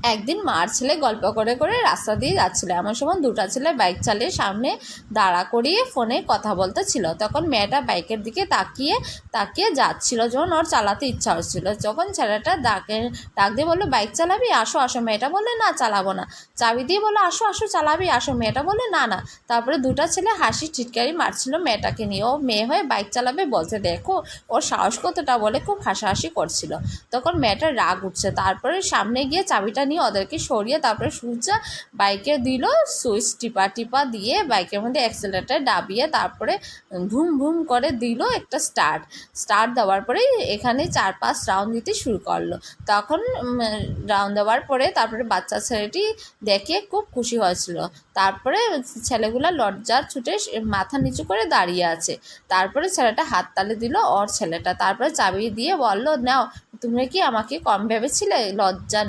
একদিন মার ছেলে গল্প করে করে রাস্তা দিয়ে যাচ্ছিল। এমন সময় দুটো ছেলে বাইক চালিয়ে সামনে দাঁড়া করিয়ে ফোনে কথা বলতেছিল। তখন মেয়েটা বাইকের দিকে তাকিয়ে তাকিয়ে যাচ্ছিল, যখন ওর চালাতে ইচ্ছা হচ্ছিল। যখন ছেলেটা ডাক দিয়ে বললো, বাইক চালাবি, আসো আসো। মেয়েটা বললো, না চালাবো না। চাবি দিয়ে বললো, আসো আসো চালাবি, আসো। মেয়েটা বললো, না না। তারপরে দুটো ছেলে হাসি টিটকারি মারছিল মেয়েটাকে নিয়ে। ও মেয়ে হয়ে বাইক চালাবে বলছে, দেখো ওর সাহস কতটা, বলে খুব হাসাহাসি করছিল। তখন মেয়েটার রাগ উঠছে। তারপরে সামনে গিয়ে চাবিটা নিয়ে ওদেরকে সরিয়ে তারপরে সূর্যা বাইকে দিল সুইচ টিপা টিপা দিয়ে, বাইকের মধ্যে অ্যাক্সেলেটার দাবিয়ে তারপরে ভুম ভুম করে দিল একটা স্টার্ট দেওয়ার পরে এখানে 4-5 রাউন্ড দিতে শুরু করলো। তখন রাউন্ড দেওয়ার পরে তারপরে বাচ্চা ছেলেটি দেখে খুব খুশি হয়েছিল। তারপরে ছেলেগুলা লজ্জার ছুটে মাথা নিচু করে দাঁড়িয়ে আছে। তারপরে ছেলেটা হাততালি দিল ওর ছেলেটা। তারপরে চাবি দিয়ে বলল, নাও, তোমরা কি আমাকে কম ভেবেছিলে? লজ্জা